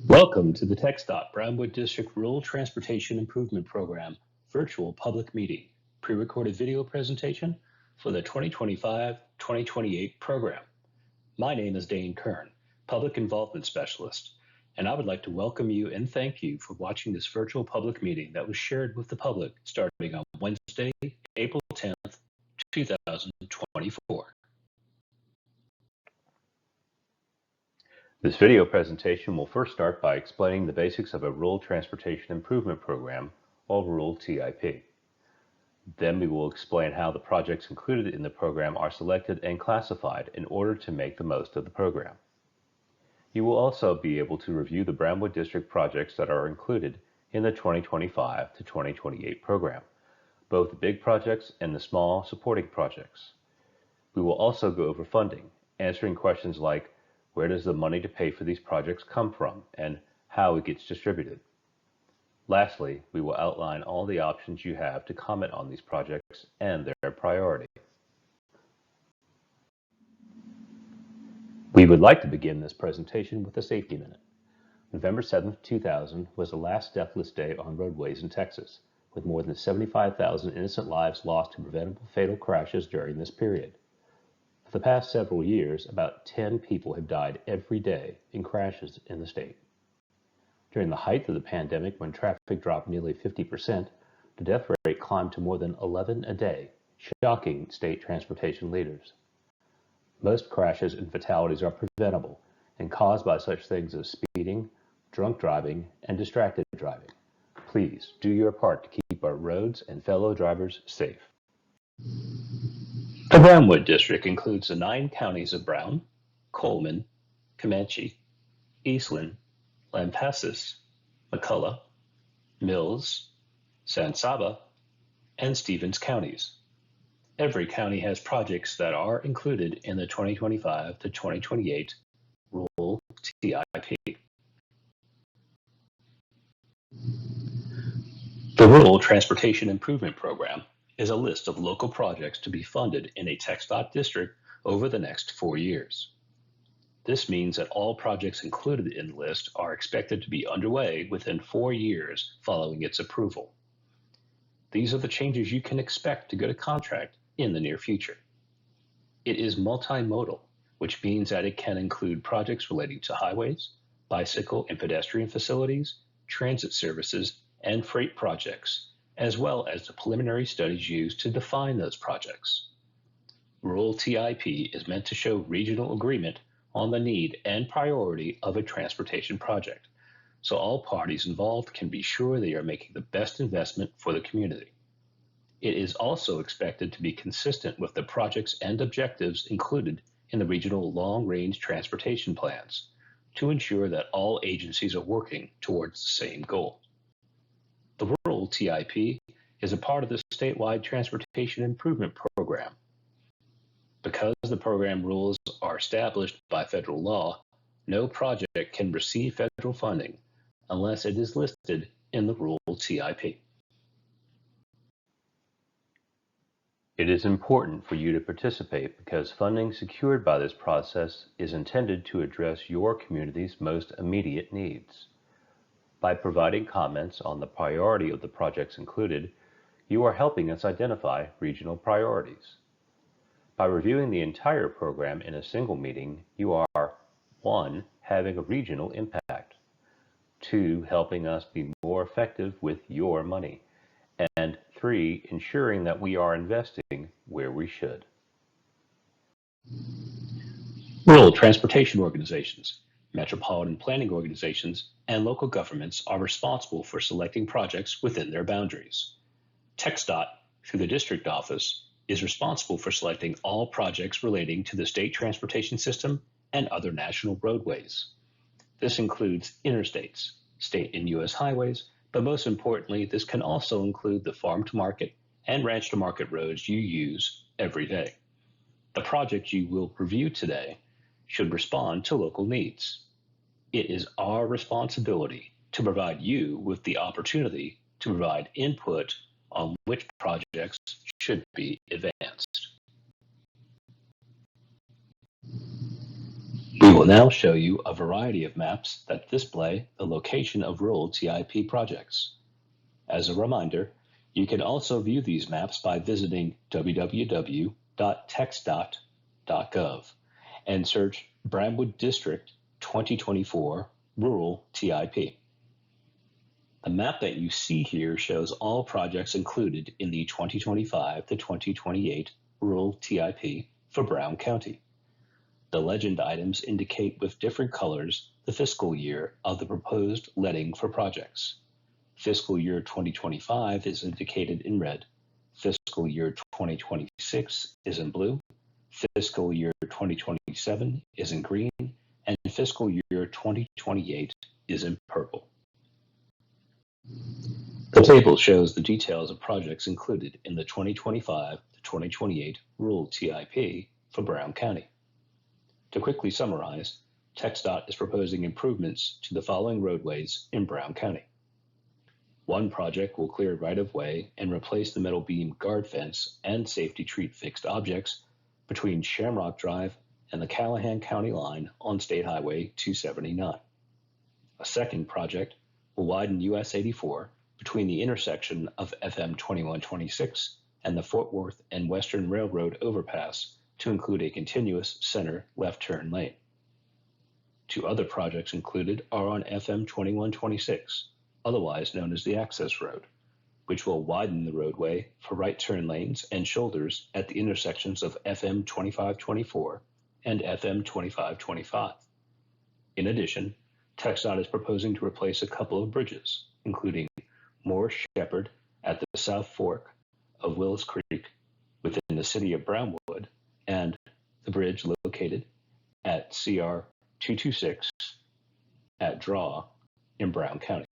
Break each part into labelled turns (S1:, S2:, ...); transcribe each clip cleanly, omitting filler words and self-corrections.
S1: Welcome to the TxDOT Brownwood District Rural Transportation Improvement Program virtual public meeting, pre-recorded video presentation for the 2025-2028 program. My name is Dane Kern, Public Involvement Specialist, and I would like to welcome you and thank you for watching this virtual public meeting that was shared with the public starting on Wednesday, April 10th, 2024.
S2: This video presentation will first start by explaining the basics of a Rural Transportation Improvement Program, or Rural TIP. Then we will explain how the projects included in the program are selected and classified in order to make the most of the program. You will also be able to review the Brownwood District projects that are included in the 2025 to 2028 program, both the big projects and the small supporting projects. We will also go over funding, answering questions like, where does the money to pay for these projects come from, and how it gets distributed? Lastly, we will outline all the options you have to comment on these projects and their priority. We would like to begin this presentation with a safety minute. November 7th, 2000 was the last deathless day on roadways in Texas, with more than 75,000 innocent lives lost to preventable fatal crashes during this period. For the past several years, about 10 people have died every day in crashes in the state. During the height of the pandemic, when traffic dropped nearly 50%, the death rate climbed to more than 11 a day, shocking state transportation leaders. Most crashes and fatalities are preventable and caused by such things as speeding, drunk driving, and distracted driving. Please do your part to keep our roads and fellow drivers safe.
S1: The Brownwood District includes the 9 counties of Brown, Coleman, Comanche, Eastland, Lampasas, McCulloch, Mills, Saba, and Stevens counties. Every county has projects that are included in the 2025 to 2028 Rural TIP. The Rural Transportation Improvement Program is a list of local projects to be funded in a TxDOT district over the next 4 years. This means that all projects included in the list are expected to be underway within 4 years following its approval. These are the changes you can expect to go to contract in the near future. It is multimodal, which means that it can include projects relating to highways, bicycle and pedestrian facilities, transit services, and freight projects, as well as the preliminary studies used to define those projects. Rural TIP is meant to show regional agreement on the need and priority of a transportation project, so all parties involved can be sure they are making the best investment for the community. It is also expected to be consistent with the projects and objectives included in the regional long-range transportation plans to ensure that all agencies are working towards the same goal. The Rural TIP is a part of the statewide Transportation Improvement Program. Because the program rules are established by federal law, no project can receive federal funding unless it is listed in the Rural TIP.
S2: It is important for you to participate because funding secured by this process is intended to address your community's most immediate needs. By providing comments on the priority of the projects included, you are helping us identify regional priorities. By reviewing the entire program in a single meeting, you are 1. Having a regional impact, 2. Helping us be more effective with your money, and 3. Ensuring that we are investing where we should.
S1: Rural transportation organizations, metropolitan planning organizations, and local governments are responsible for selecting projects within their boundaries. TxDOT, through the district office, is responsible for selecting all projects relating to the state transportation system and other national roadways. This includes interstates, state and U.S. highways, but most importantly, this can also include the farm-to-market and ranch-to-market roads you use every day. The project you will review today should respond to local needs. It is our responsibility to provide you with the opportunity to provide input on which projects should be advanced. We will now show you a variety of maps that display the location of rural TIP projects. As a reminder, you can also view these maps by visiting www.TxDOT.gov and search Brownwood District 2024 Rural TIP. The map that you see here shows all projects included in the 2025 to 2028 Rural TIP for Brown County. The legend items indicate with different colors the fiscal year of the proposed letting for projects. Fiscal year 2025 is indicated in red. Fiscal year 2026 is in blue. Fiscal year 2027 is in green. And fiscal year 2028 is in purple. The table shows the details of projects included in the 2025 to 2028 Rural TIP for Brown County. To quickly summarize, TxDOT is proposing improvements to the following roadways in Brown County. One project will clear right-of-way and replace the metal beam guard fence and safety treat fixed objects between Shamrock Drive and the Callahan County line on State Highway 279. A second project will widen US 84 between the intersection of FM 2126 and the Fort Worth and Western Railroad overpass to include a continuous center left turn lane. Two other projects included are on FM 2126, otherwise known as the access road, which will widen the roadway for right turn lanes and shoulders at the intersections of FM 2524 and FM 2525. In addition, TxDOT is proposing to replace a couple of bridges, including Moore Shepherd at the South Fork of Willis Creek within the city of Brownwood and the bridge located at CR 226 at Draw in Brown County.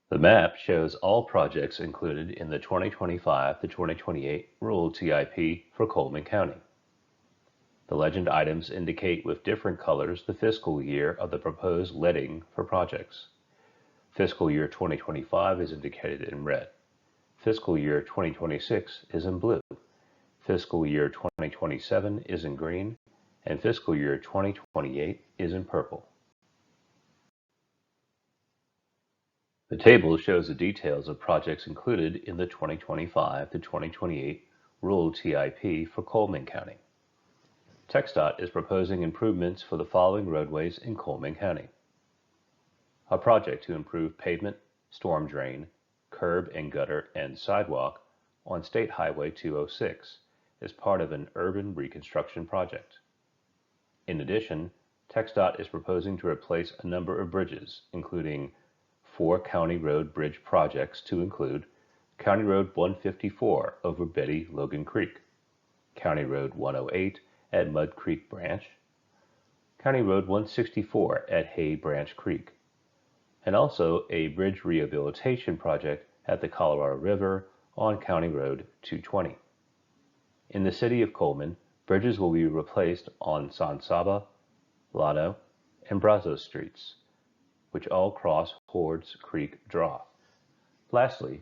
S2: The map shows all projects included in the 2025 to 2028 Rural TIP for Coleman County. The legend items indicate with different colors the fiscal year of the proposed letting for projects. Fiscal year 2025 is indicated in red. Fiscal year 2026 is in blue. Fiscal year 2027 is in green, and fiscal year 2028 is in purple. The table shows the details of projects included in the 2025 to 2028 Rural TIP for Coleman County. TxDOT is proposing improvements for the following roadways in Coleman County. A project to improve pavement, storm drain, curb and gutter, and sidewalk on State Highway 206 is part of an urban reconstruction project. In addition, TxDOT is proposing to replace a number of bridges, including 4 County Road Bridge projects to include County Road 154 over Betty Logan Creek, County Road 108 at Mud Creek Branch, County Road 164 at Hay Branch Creek, and also a bridge rehabilitation project at the Colorado River on County Road 220. In the city of Coleman, bridges will be replaced on Saba, Llano, and Brazos streets, which all cross Hordes Creek Draw. Lastly,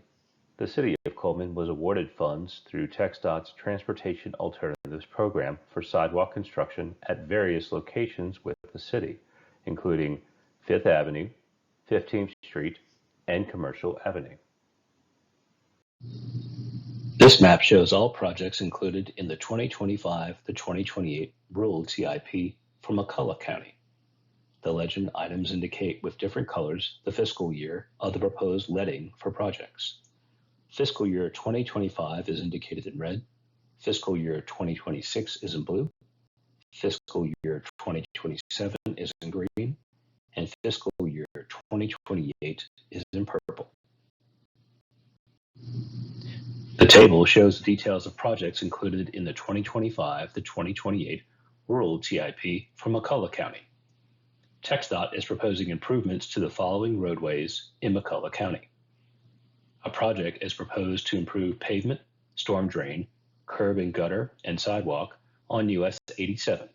S2: the city of Coleman was awarded funds through TxDOT's Transportation Alternatives Program for sidewalk construction at various locations with the city, including 5th Avenue, 15th Street, and Commercial Avenue.
S1: This map shows all projects included in the 2025 to 2028 Rural TIP for McCulloch County. The legend items indicate with different colors the fiscal year of the proposed letting for projects. Fiscal year 2025 is indicated in red. Fiscal year 2026 is in blue. Fiscal year 2027 is in green. And fiscal year 2028 is in purple. The table shows the details of projects included in the 2025 to 2028 Rural TIP for McCulloch County. TxDOT is proposing improvements to the following roadways in McCulloch County. A project is proposed to improve pavement, storm drain, curb and gutter, and sidewalk on US 87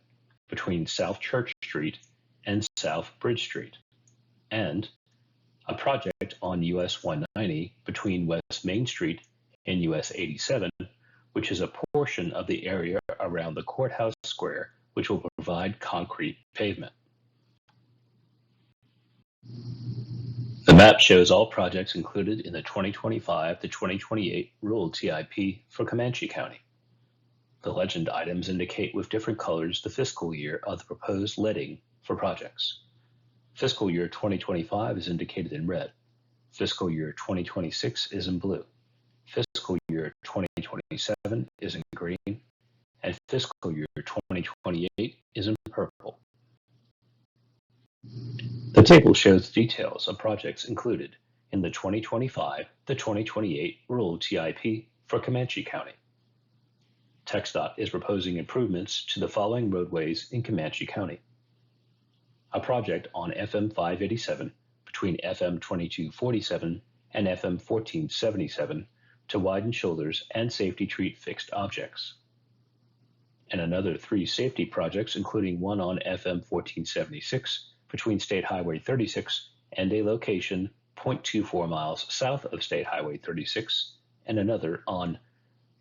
S1: between South Church Street and South Bridge Street, and a project on US 190 between West Main Street and US 87, which is a portion of the area around the courthouse square, which will provide concrete pavement. The map shows all projects included in the 2025 to 2028 rural TIP for Comanche County. The legend items indicate with different colors the fiscal year of the proposed letting for projects. Fiscal year 2025 is indicated in red. Fiscal year 2026 is in blue. Fiscal year 2027 is in green. And fiscal year 2028 is in purple. The table shows details of projects included in the 2025 to 2028 rural TIP for Comanche County. TxDOT is proposing improvements to the following roadways in Comanche County. A project on FM 587 between FM 2247 and FM 1477 to widen shoulders and safety treat fixed objects. And another 3 safety projects, including one on FM 1476 between State Highway 36 and a location 0.24 miles south of State Highway 36, and another on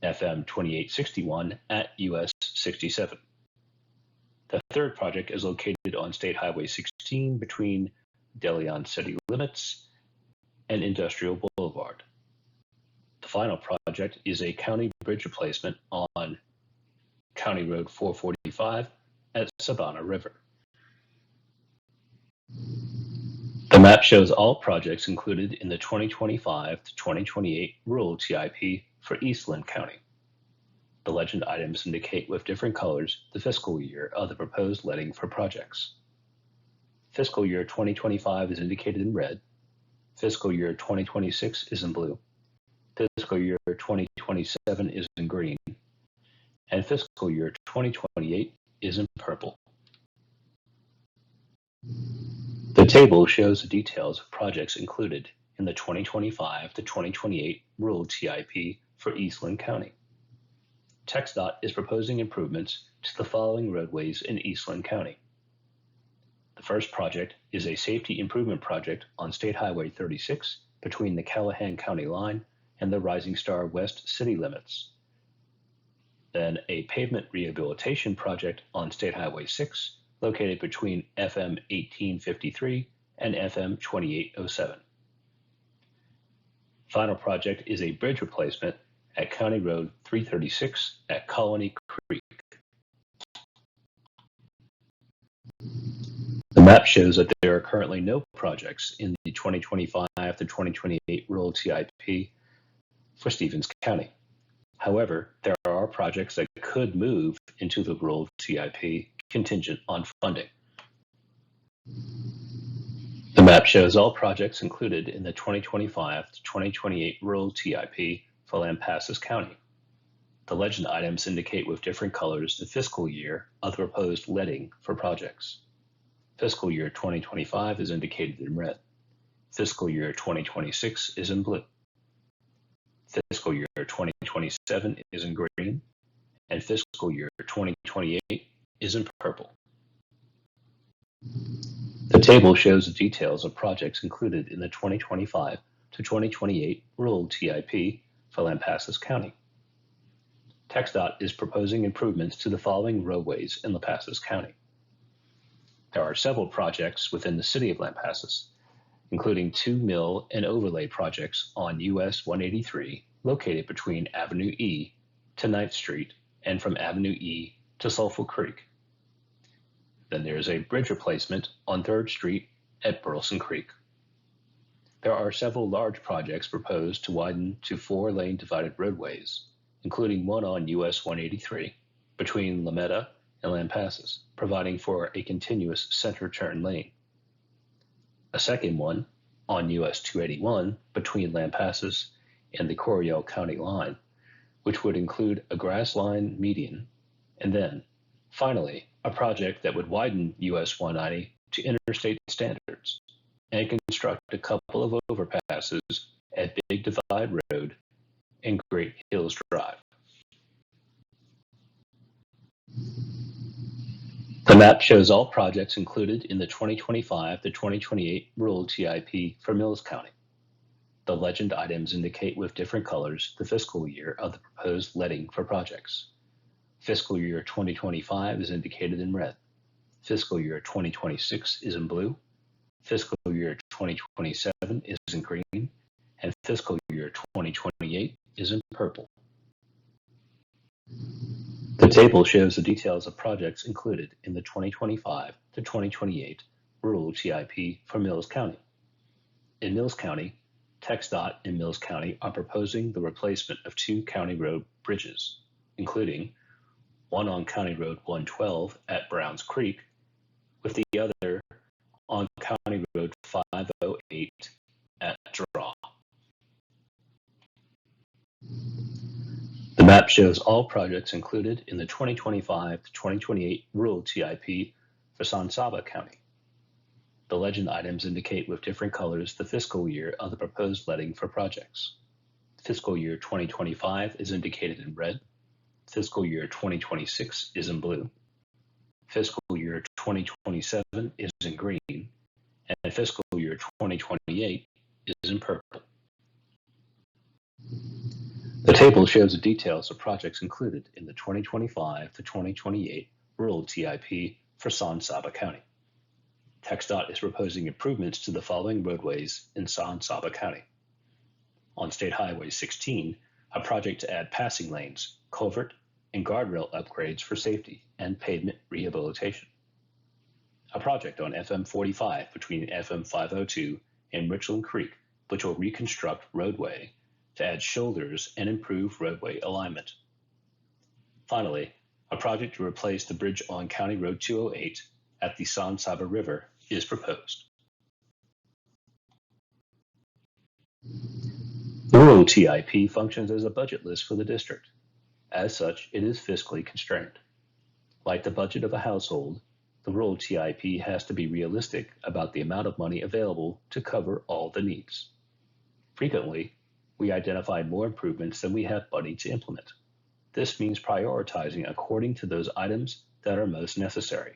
S1: FM 2861 at US 67. The third project is located on State Highway 16 between DeLeon city limits and Industrial Boulevard. The final project is a county bridge replacement on County Road 445 at Savannah River. The map shows all projects included in the 2025 to 2028 rural TIP for Eastland County. The legend items indicate with different colors the fiscal year of the proposed letting for projects. Fiscal year 2025 is indicated in red. Fiscal year 2026 is in blue. Fiscal year 2027 is in green. And fiscal year 2028 is in purple. The table shows the details of projects included in the 2025 to 2028 rural TIP for Eastland County. TxDOT is proposing improvements to the following roadways in Eastland County. The first project is a safety improvement project on State Highway 36 between the Callahan County line and the Rising Star West city limits. Then a pavement rehabilitation project on State Highway 6 located between FM 1853 and FM 2807. Final project is a bridge replacement at County Road 336 at Colony Creek. The map shows that there are currently no projects in the 2025 to 2028 rural TIP for Stevens County. However, there are projects that could move into the rural TIP contingent on funding. The map shows all projects included in the 2025 to 2028 rural TIP for Lampasas County. The legend items indicate with different colors the fiscal year of the proposed letting for projects. Fiscal year 2025 is indicated in red. Fiscal year 2026 is in blue. Fiscal year 2027 is in green. And fiscal year 2028 is in purple. The table shows the details of projects included in the 2025 to 2028 rural TIP for Lampasas County. TxDOT is proposing improvements to the following roadways in Lampasas County. There are several projects within the city of Lampasas, including 2 mill and overlay projects on US 183 located between Avenue E to 9th Street and from Avenue E to Sulphur Creek. Then there is a bridge replacement on 3rd Street at Burleson Creek. There are several large projects proposed to widen to 4-lane divided roadways, including one on US 183 between Lametta and Lampasas, providing for a continuous center turn lane. A second one on US 281 between Lampasas and the Coryell County line, which would include a grass line median, and then, finally, a project that would widen US 190 to interstate standards and construct a couple of overpasses at Big Divide Road and Great Hills Drive. The map shows all projects included in the 2025 to 2028 rural TIP for Mills County. The legend items indicate with different colors the fiscal year of the proposed letting for projects. Fiscal year 2025 is indicated in red. Fiscal year 2026 is in blue. Fiscal year 2027 is in green. And fiscal year 2028 is in purple. The table shows the details of projects included in the 2025 to 2028 Rural TIP for Mills County. In Mills County, TxDOT and Mills County are proposing the replacement of 2 county road bridges, including one on County Road 112 at Browns Creek, with the other on County Road 508 at Draw. The map shows all projects included in the 2025 to 2028 Rural TIP for Saba County. The legend items indicate with different colors the fiscal year of the proposed letting for projects. Fiscal year 2025 is indicated in red. Fiscal year 2026 is in blue. Fiscal year 2027 is in green. And fiscal year 2028 is in purple. The table shows the details of projects included in the 2025 to 2028 Rural TIP for Saba County. TxDOT is proposing improvements to the following roadways in Saba County. On State Highway 16, a project to add passing lanes, culvert, and guardrail upgrades for safety and pavement rehabilitation. A project on FM 45 between FM 502 and Richland Creek, which will reconstruct roadway to add shoulders and improve roadway alignment. Finally, a project to replace the bridge on County Road 208 at the Saba River is proposed. The Rural TIP functions as a budget list for the district. As such, it is fiscally constrained. Like the budget of a household, the Rural TIP has to be realistic about the amount of money available to cover all the needs. Frequently, we identify more improvements than we have money to implement. This means prioritizing according to those items that are most necessary.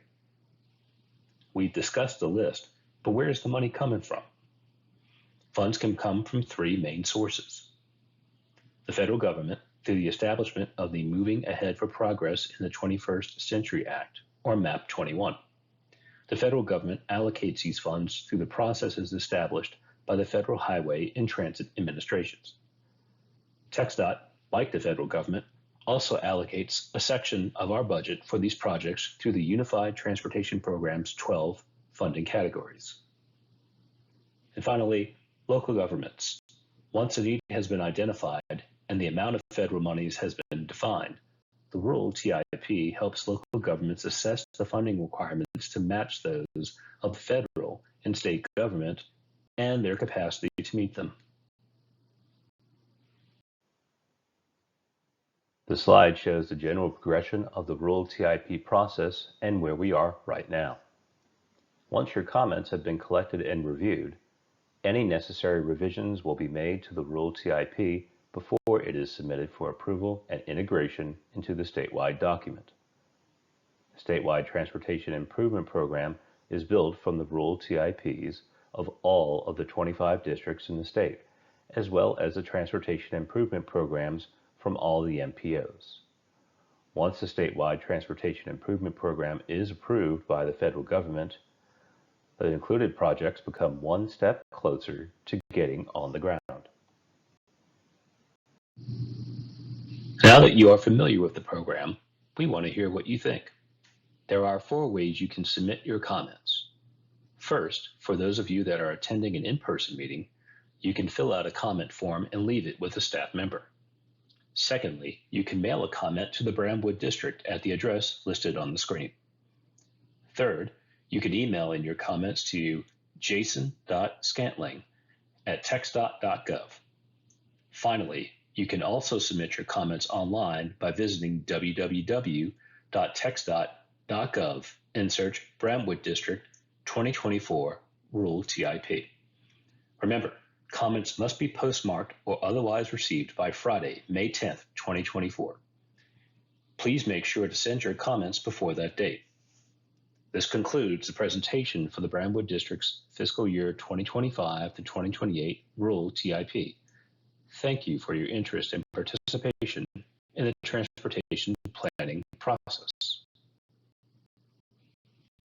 S1: We've discussed the list, but where is the money coming from? Funds can come from 3 main sources. The federal government, through the establishment of the Moving Ahead for Progress in the 21st Century Act, or MAP 21. The federal government allocates these funds through the processes established by the Federal Highway and Transit Administrations. TxDOT, like the federal government, also allocates a section of our budget for these projects through the Unified Transportation Program's 12 funding categories. And finally, local governments. Once a need has been identified and the amount of federal monies has been defined, the Rural TIP helps local governments assess the funding requirements to match those of the federal and state government and their capacity to meet them.
S2: The slide shows the general progression of the Rural TIP process and where we are right now. Once your comments have been collected and reviewed, any necessary revisions will be made to the Rural TIP before it is submitted for approval and integration into the statewide document. The Statewide Transportation Improvement Program is built from the Rural TIPs of all of the 25 districts in the state, as well as the transportation improvement programs from all the MPOs. Once the Statewide Transportation Improvement Program is approved by the federal government, the included projects become one step closer to getting on the ground.
S1: Now that you are familiar with the program, we want to hear what you think. There are 4 ways you can submit your comments. First, for those of you that are attending an in-person meeting, you can fill out a comment form and leave it with a staff member. Secondly, you can mail a comment to the Brownwood District at the address listed on the screen. Third, you can email in your comments to jason.scantling@txdot.gov. Finally, you can also submit your comments online by visiting www.txdot.gov and search Brownwood District 2024 Rural TIP. Remember, comments must be postmarked or otherwise received by Friday, May 10th, 2024. Please make sure to send your comments before that date. This concludes the presentation for the Brownwood District's fiscal year 2025 to 2028 rural TIP. Thank you for your interest and participation in the transportation planning process.